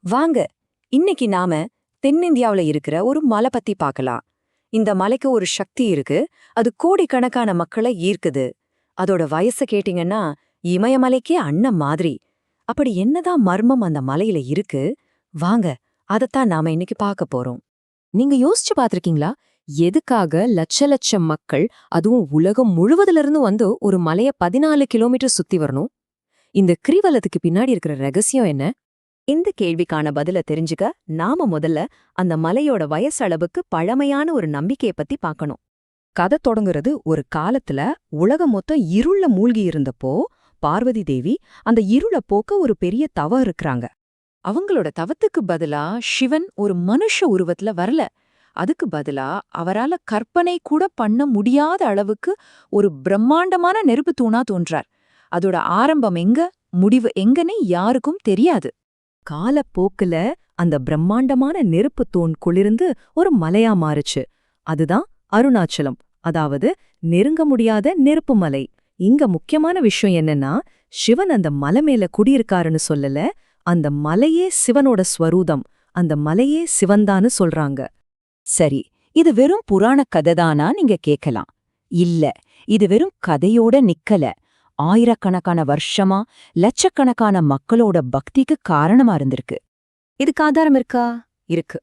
வாங்க, இன்னைக்கு நாம தென்னிந்தியாவுல இருக்கிற ஒரு மலை பத்தி பார்க்கலாம். இந்த மலைக்கு ஒரு சக்தி இருக்கு, அது கோடிக்கணக்கான மக்களை ஈர்க்குது. அதோட வயசு கேட்டீங்கன்னா இமயமலைக்கே அண்ணன் மாதிரி. அப்படி என்னதான் மர்மம் அந்த மலையில இருக்கு? வாங்க, அதத்தான் நாம இன்னைக்கு பார்க்க போறோம். நீங்க யோசிச்சு பார்த்திருக்கீங்களா? எதுக்காக லட்ச லட்சம் மக்கள், அதுவும் உலகம் முழுவதிலிருந்து வந்து ஒரு மலைய 14 கிலோமீட்டர் சுத்தி வரணும்? இந்த கிரிவலத்துக்கு பின்னாடி இருக்கிற ரகசியம் என்ன? இந்த கேள்விக்கான பதில தெரிஞ்சுக்க நாம முதல்ல அந்த மலையோட வயசளவுக்கு பழமையான ஒரு நம்பிக்கைய பத்தி பார்க்கணும். கதை தொடங்குறது ஒரு காலத்துல உலகம் மொத்தம் இருள மூழ்கி இருந்தப்போ பார்வதி தேவி அந்த இருள போக்க ஒரு பெரிய தவம் இருக்கிறாங்க. அவங்களோட தவத்துக்கு பதிலா சிவன் ஒரு மனுஷ உருவத்துல வரல. அதுக்கு பதிலா அவரால கற்பனை கூட பண்ண முடியாத அளவுக்கு ஒரு பிரம்மாண்டமான நெருப்பு தூணா தோன்றார். அதோட ஆரம்பம் எங்க, முடிவு எங்கன்னு யாருக்கும் தெரியாது. காலப்போக்குல அந்த பிரம்மாண்டமான நெருப்பு தூண் குளிர்ந்து ஒரு மலையா மாறுச்சு. அதுதான் அருணாச்சலம், அதாவது நெருங்க முடியாத நெருப்பு மலை. இங்க முக்கியமான விஷயம் என்னன்னா, சிவன் அந்த மலை மேல குடியிருக்காருன்னு சொல்லல, அந்த மலையே சிவனோட ஸ்வரூபம், அந்த மலையே சிவன்தான்னு சொல்றாங்க. சரி, இது வெறும் புராண கதைதானா நீங்க கேட்கலாம். இல்ல, இது வெறும் கதையோட நிக்கல. ஆயிரக்கணக்கான வருஷமா லட்சக்கணக்கான மக்களோட பக்திக்கு காரணமா இருந்திருக்கு. இதுக்கு ஆதாரம் இருக்கா? இருக்கு.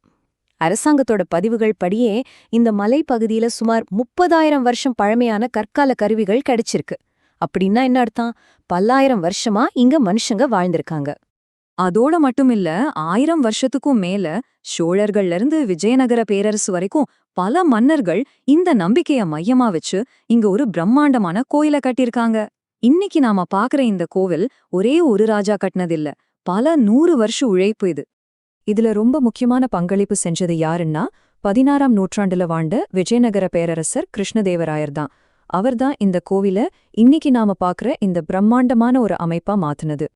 அரசாங்கத்தோட பதிவுகள் படியே இந்த மலைப்பகுதியில சுமார் 30,000 வருஷம் பழமையான கற்கால கருவிகள் கிடைச்சிருக்கு. அப்படின்னா என்ன அர்த்தம்? பல்லாயிரம் வருஷமா இங்க மனுஷங்க வாழ்ந்திருக்காங்க. அதோட மட்டுமில்ல, 1000 வருஷத்துக்கும் மேல சோழர்கள்ல இருந்து விஜயநகர பேரரசு வரைக்கும் பல மன்னர்கள் இந்த நம்பிக்கைய மையமா வச்சு இங்க ஒரு பிரம்மாண்டமான கோயில கட்டியிருக்காங்க. இன்னைக்கு நாம பாக்குற இந்த கோவில் ஒரே ஒரு ராஜா கட்டினதில்ல, பல 100 வருஷ உழைப்பு இது. இதுல ரொம்ப முக்கியமான பங்களிப்பு செஞ்சது யாருன்னா, 16ஆம் நூற்றாண்டுல வாழ்ந்த விஜயநகர பேரரசர் கிருஷ்ணதேவராயர் தான். அவர்தான் இந்த கோவில இன்னைக்கு நாம பாக்குற இந்த பிரம்மாண்டமான ஒரு அமைப்பா மாத்துனது.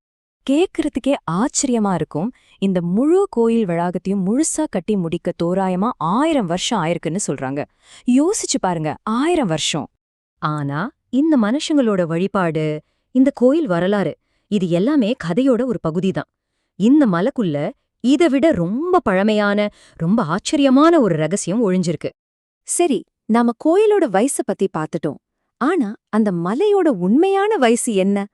கேட்கறதுக்கே ஆச்சரியமா இருக்கும். இந்த முழு கோயில் வளாகத்தையும் முழுசா கட்டி முடிக்க தோராயமா 1000 வருஷம் ஆயிருக்குன்னு சொல்றாங்க. யோசிச்சு பாருங்க, 1000 வருஷம். ஆனா இந்த மனுஷங்களோட வழிபாடு, இந்த கோயில் வரலாறு, இது எல்லாமே கதையோட ஒரு பகுதிதான். இந்த மலைக்குள்ள இதை விட ரொம்ப பழமையான, ரொம்ப ஆச்சரியமான ஒரு ரகசியம் ஒழிஞ்சிருக்கு. சரி, நாம கோயிலோட வயசை பத்தி பார்த்துட்டோம். ஆனா அந்த மலையோட உண்மையான வயசு என்ன?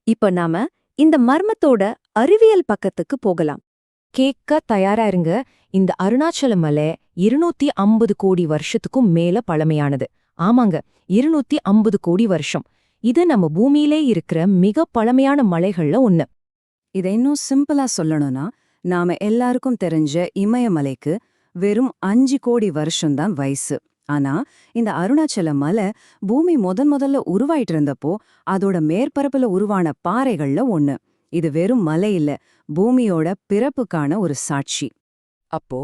இப்ப நாம இந்த மர்மத்தோட அறிவியல் பக்கத்துக்கு போகலாம். கேட்க தயாரா இருங்க. இந்த அருணாச்சல மலை 250 கோடி வருஷத்துக்கும் மேல பழமையானது. ஆமாங்க, 250 கோடி வருஷம். இது நம்ம பூமியிலே இருக்கிற மிக பழமையான மலைகள்ல ஒண்ணு. இதை இன்னும் சிம்பிளா சொல்லணும்னா, நாம எல்லாருக்கும் தெரிஞ்ச இமயமலைக்கு வெறும் 5 கோடி வருஷம்தான் வயசு. ஆனா இந்த அருணாச்சல மலை பூமி முதல்ல உருவாயிட்டு இருந்தப்போ அதோட மேற்பரப்புல உருவான பாறைகள்ல ஒண்ணு. இது வெறும் மலை இல்ல, பூமியோட பிறப்புக்கான ஒரு சாட்சி. அப்போ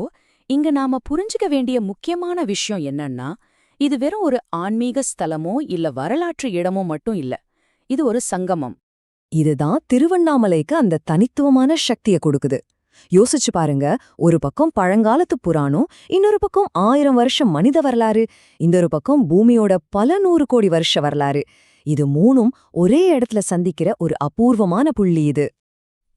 இங்க நாம புரிஞ்சுக்க வேண்டிய முக்கியமான விஷயம் என்னன்னா, இது வெறும் ஒரு ஆன்மீக ஸ்தலமோ இல்ல வரலாற்று இடமோ மட்டும் இல்ல. இது ஒரு சங்கமம். இதுதான் திருவண்ணாமலைக்கு அந்த தனித்துவமான சக்திய கொடுக்குது. யோசிச்சு பாருங்க, ஒரு பக்கம் பழங்காலத்து புராணம், இன்னொரு பக்கம் 1000 வருஷம் மனித வரலாறு, இன்னொரு பக்கம் பூமியோட பல 100 கோடி வருஷ வரலாறு. இது மூணும் ஒரே இடத்துல சந்திக்கிற ஒரு அபூர்வமான புள்ளி இது.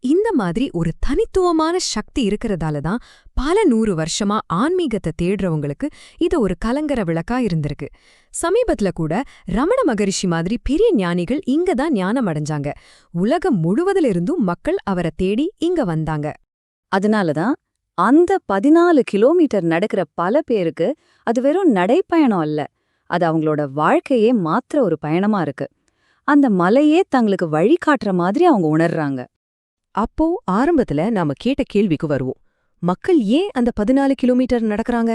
இந்த மாதிரி ஒரு தனித்துவமான சக்தி இருக்கிறதால தான் பல 100 வருஷமா ஆன்மீகத்தை தேடுறவங்களுக்கு இது ஒரு கலங்கர விளக்கா இருந்திருக்கு. சமீபத்துல கூட ரமண மகரிஷி மாதிரி பெரிய ஞானிகள் இங்க தான் ஞானம் அடைஞ்சாங்க. உலகம் முழுவதிலிருந்தும் மக்கள் அவரை தேடி இங்க வந்தாங்க. அதனாலதான் அந்த 14 கிலோமீட்டர் நடக்கிற பல பேருக்கு அது வெறும் நடைப்பயணம் அல்ல, அது அவங்களோட வாழ்க்கையே மாத்திர ஒரு பயணமா இருக்கு. அந்த மலையே தங்களுக்கு வழிகாட்டுற மாதிரி அவங்க உணர்றாங்க. அப்போ ஆரம்பத்துல நாம கேட்ட கேள்விக்கு வருவோம். மக்கள் ஏன் அந்த 14 கிலோமீட்டர் நடக்கறாங்க?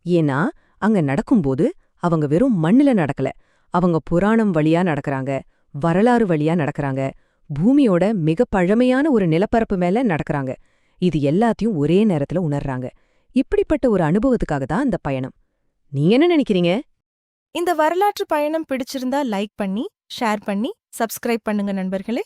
ஏன்னா அங்க நடக்கும்போது அவங்க வெறும் மண்ணுல நடக்கல, அவங்க புராணம் வழியா நடக்கறாங்க, வரலாறு வழியா நடக்கறாங்க, பூமியோட மிக பழமையான ஒரு நிலப்பரப்பு மேல நடக்கறாங்க. இது எல்லாத்தையும் ஒரே நேரத்துல உணர்றாங்க. இப்படிப்பட்ட ஒரு அனுபவத்துக்காக தான் இந்த பயணம். நீங்க என்ன நினைக்கிறீங்க? இந்த வரலாற்று பயணம் பிடிச்சிருந்தா லைக் பண்ணி, ஷேர் பண்ணி, சப்ஸ்கிரைப் பண்ணுங்க நண்பர்களே.